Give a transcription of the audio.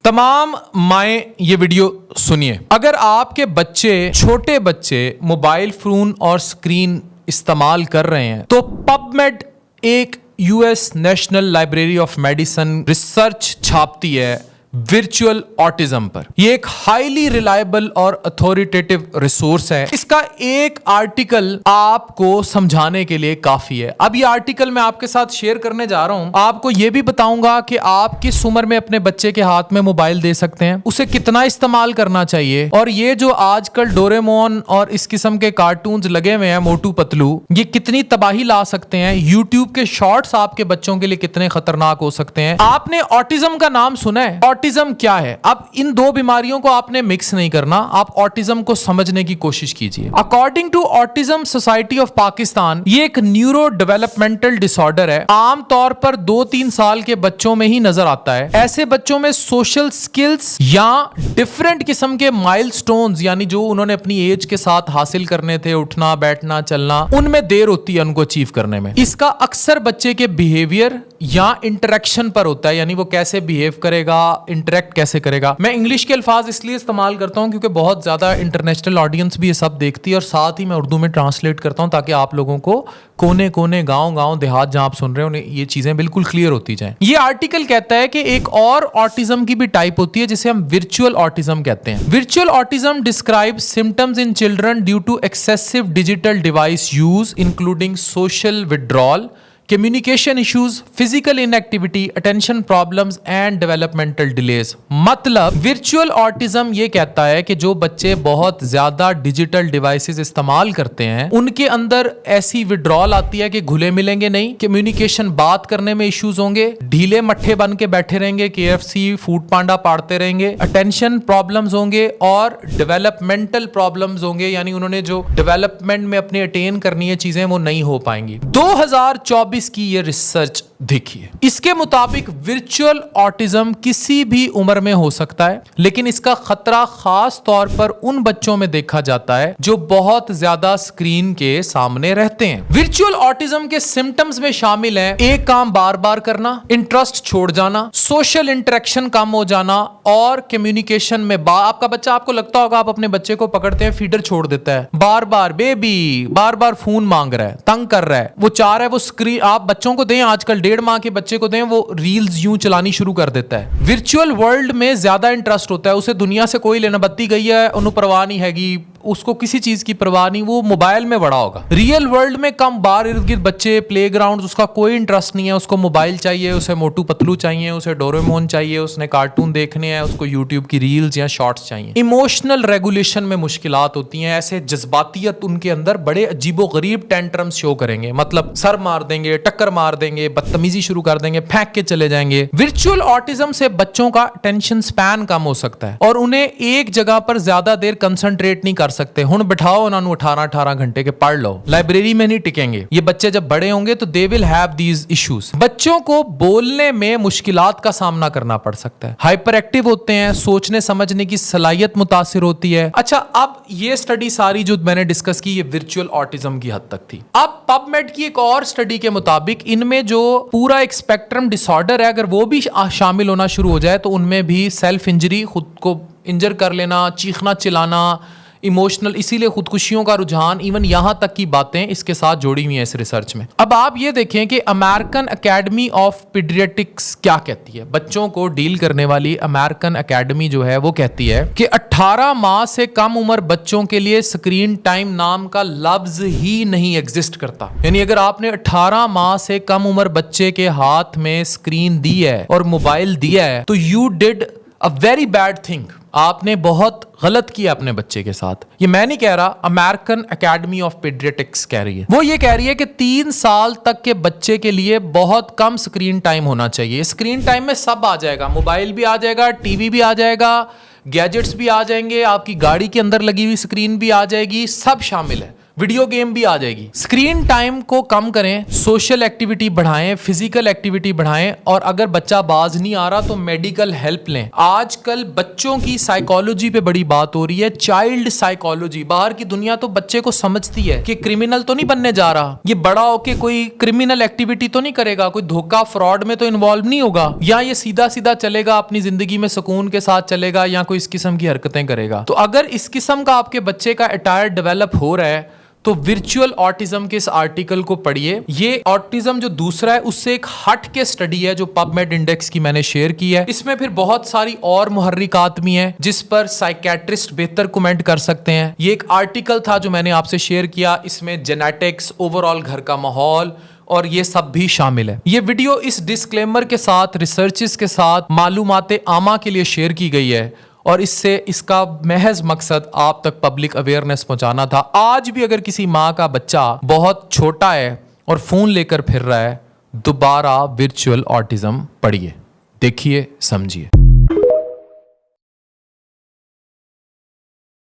तमाम माएँ ये वीडियो सुनिए। अगर आपके छोटे बच्चे मोबाइल फोन और स्क्रीन इस्तेमाल कर रहे हैं तो पबमेड एक US national library of medicine research छापती है वर्चुअल ऑटिज्म पर। यह एक हाईली रिलायबल और अथॉरिटेटिव रिसोर्स है। इसका एक आर्टिकल आपको समझाने के लिए काफी है। अब यह आर्टिकल मैं आपके साथ शेयर करने जा रहा हूं। आपको यह भी बताऊंगा कि आप किस उम्र में अपने बच्चे के हाथ में मोबाइल दे सकते हैं, उसे कितना इस्तेमाल करना चाहिए, और ये जो आजकल डोरेमोन और इस किस्म के कार्टून्स लगे हुए हैं मोटू पतलू, ये कितनी तबाही ला सकते हैं। यूट्यूब के शॉर्ट्स आपके बच्चों के लिए कितने खतरनाक हो सकते हैं। आपने ऑटिज्म का नाम सुना है? ऑटिज्म क्या है? अब इन दो बीमारियों को आपने मिक्स नहीं करना, आप ऑटिज्म को समझने की कोशिश कीजिए। According to autism society of Pakistan, ये एक न्यूरो डेवलपमेंटल डिसऑर्डर है। आमतौर पर 2-3 साल के बच्चों में ही नजर आता है। ऐसे बच्चों में सोशल स्किल्स या डिफरेंट किस्म के माइलस्टोन्स, यानी जो उन्होंने अपनी एज के साथ हासिल करने थे, उठना बैठना चलना, उनमें देर होती है उनको अचीव करने में। इसका अक्सर बच्चे के बिहेवियर या इंटरेक्शन पर होता है, यानी वो कैसे बिहेव करेगा, इंटरेक्ट कैसे करेगा। मैं इंग्लिश के अल्फाज इसलिए इस्तेमाल करता हूं क्योंकि बहुत ज्यादा इंटरनेशनल ऑडियंस भी ये सब देखती है, और साथ ही मैं उर्दू में ट्रांसलेट करता हूं ताकि आप लोगों को कोने कोने, गांव देहात जहां आप सुन रहे हो, उन्हें ये चीजें बिल्कुल क्लियर होती जाएं। ये आर्टिकल कहता है कि एक और ऑटिज्म की भी टाइप होती है जिसे हम वर्चुअल ऑटिज्म कहते हैं। Virtual autism describe symptoms in children due to excessive digital device use including social withdrawal, communication issues, physical inactivity, attention problems and developmental delays. मतलब वर्चुअल ऑटिज्म ये कहता है कि जो बच्चे बहुत ज्यादा डिजिटल डिवाइसेस इस्तेमाल करते हैं उनके अंदर ऐसी विड्रॉल आती है कि घुले मिलेंगे नहीं, कम्युनिकेशन बात करने में इश्यूज होंगे, ढीले मट्ठे बन के बैठे रहेंगे, KFC फूड पांडा पाड़ते रहेंगे, अटेंशन प्रॉब्लम्स होंगे और डेवलपमेंटल प्रॉब्लम्स होंगे, यानी उन्होंने जो डेवलपमेंट में अपने अटेन करनी है चीजें वो नहीं हो पाएंगी। 2024 की ये रिसर्च देखिए, इसके मुताबिक वर्चुअल ऑटिज्म किसी भी उम्र में हो सकता है, लेकिन इसका खतरा खास तौर पर उन बच्चों में देखा जाता है जो बहुत ज्यादा स्क्रीन के सामने रहते हैं। वर्चुअल ऑटिज्म के सिम्टम्स में शामिल हैं एक काम बार बार करना, इंटरेस्ट छोड़ जाना, सोशल इंटरेक्शन कम हो जाना और कम्युनिकेशन में आपका बच्चा, आपको लगता होगा आप अपने बच्चे को पकड़ते हैं, फीडर छोड़ देता है, बार बार बेबी, बार बार फोन मांग रहा है, तंग कर रहा है, वो चाह रहा है वो स्क्रीन। आप बच्चों को दें, आजकल 1.5 माह के बच्चे को दें, वो रील्स यूं चलानी शुरू कर देता है। वर्चुअल वर्ल्ड में ज्यादा इंटरेस्ट होता है, उसे दुनिया से कोई लेना बत्ती गई है, उन्हें परवाह नहीं हैगी, उसको किसी चीज की परवाह नहीं, वो मोबाइल में बड़ा होगा। रियल वर्ल्ड में कम बार इर्द गिर्द बच्चे, प्लेग्राउंड, उसका कोई इंटरेस्ट नहीं है, उसको मोबाइल चाहिए, उसे मोटू पतलू चाहिए, उसे डोरेमोन चाहिए, उसने कार्टून देखने हैं, उसको यूट्यूब की रील्स या शॉर्ट्स चाहिए। इमोशनल रेगुलेशन में मुश्किलात होती हैं, ऐसे जज्बातियत उनके अंदर बड़े अजीबो गरीब टेंट्रम्स शो करेंगे, मतलब सर मार देंगे, टक्कर मार देंगे, बदतमीजी शुरू कर देंगे, फेंक के चले जाएंगे। वर्चुअल ऑटिज्म से बच्चों का अटेंशन स्पैन कम हो सकता है और उन्हें एक जगह पर ज्यादा देर कंसंट्रेट नहीं कर सकते। हुण बिठाओ उन्होंने 18 घंटे के पढ़ लो, लाइब्रेरी में नहीं टिकेंगे। ये बच्चे जब बड़े होंगे तो they will have these issues. बच्चों को बोलने में मुश्किलात का सामना करना पड़ सकता है, हाइपर एक्टिव होते हैं, सोचने समझने की सलाहियत मुतासिर होती है। अच्छा, अब ये स्टडी सारी जो मैंने डिस्कस की ये वर्चुअल ऑटिज्म की हद तक थी। अब पबमेड की एक और स्टडी के मुताबिक इनमें जो पूरा एक स्पेक्ट्रम डिसऑर्डर है, अगर वो भी शामिल होना शुरू हो जाए तो उनमें भी सेल्फ इंजरी, खुद को इंजर कर लेना, चीखना चिल्लाना, इमोशनल, इसीलिए खुदकुशियों का रुझान, इवन यहां तक की बातें इसके साथ जोड़ी हुई हैं इस रिसर्च में। अब आप ये देखें कि अमेरिकन एकेडमी ऑफ पीडियाट्रिक्स क्या कहती है। बच्चों को डील करने वाली अमेरिकन एकेडमी जो है वो कहती है कि 18 माह से कम उम्र बच्चों के लिए स्क्रीन टाइम नाम का लफ्ज ही नहीं एग्जिस्ट करता। यानी अगर आपने 18 माह से कम उम्र बच्चे के हाथ में स्क्रीन दी है और मोबाइल दिया है तो you did a very bad thing, आपने बहुत गलत किया अपने बच्चे के साथ। ये मैं नहीं कह रहा, अमेरिकन एकेडमी ऑफ पीडियाट्रिक्स कह रही है। वो ये कह रही है कि 3 साल तक के बच्चे के लिए बहुत कम स्क्रीन टाइम होना चाहिए। स्क्रीन टाइम में सब आ जाएगा, मोबाइल भी आ जाएगा, टीवी भी आ जाएगा, गैजेट्स भी आ जाएंगे, आपकी गाड़ी के अंदर लगी हुई स्क्रीन भी आ जाएगी, सब शामिल है। वीडियो गेम भी आ जाएगी। स्क्रीन टाइम को कम करें, सोशल एक्टिविटी बढ़ाएं, फिजिकल एक्टिविटी बढ़ाएं, और अगर बच्चा बाज नहीं आ रहा तो मेडिकल हेल्प लें। आजकल बच्चों की साइकोलॉजी पे बड़ी बात हो रही है, चाइल्ड साइकोलॉजी। बाहर की दुनिया तो बच्चे को समझती है कि क्रिमिनल तो नहीं बनने जा रहा, ये बड़ा होके कोई क्रिमिनल एक्टिविटी तो नहीं करेगा, कोई धोखा फ्रॉड में तो इन्वॉल्व नहीं होगा, या ये सीधा सीधा चलेगा, अपनी जिंदगी में सुकून के साथ चलेगा, या कोई इस किस्म की हरकतें करेगा। तो अगर इस किस्म का आपके बच्चे का अटायर डेवलप हो रहा है तो वर्चुअल ऑटिज्म के इस आर्टिकल को पढ़िए। ये ऑटिज्म जो दूसरा है उससे एक हट के स्टडी है जो पबमेड इंडेक्स की मैंने शेयर की है। इसमें फिर बहुत सारी और मुहर्रिकात भी हैं जिस पर साइकेट्रिस्ट बेहतर कमेंट कर सकते हैं। ये एक आर्टिकल था जो मैंने आपसे शेयर किया, इसमें जेनेटिक्स, ओवरऑल घर का माहौल और ये सब भी शामिल है। ये वीडियो इस डिस्क्लेमर के साथ, रिसर्चेस के साथ, मालूमाते आमा के लिए शेयर की गई है और इससे इसका महज मकसद आप तक पब्लिक अवेयरनेस पहुंचाना था। आज भी अगर किसी माँ का बच्चा बहुत छोटा है और फोन लेकर फिर रहा है, दोबारा वर्चुअल ऑटिज्म पढ़िए, देखिए, समझिए।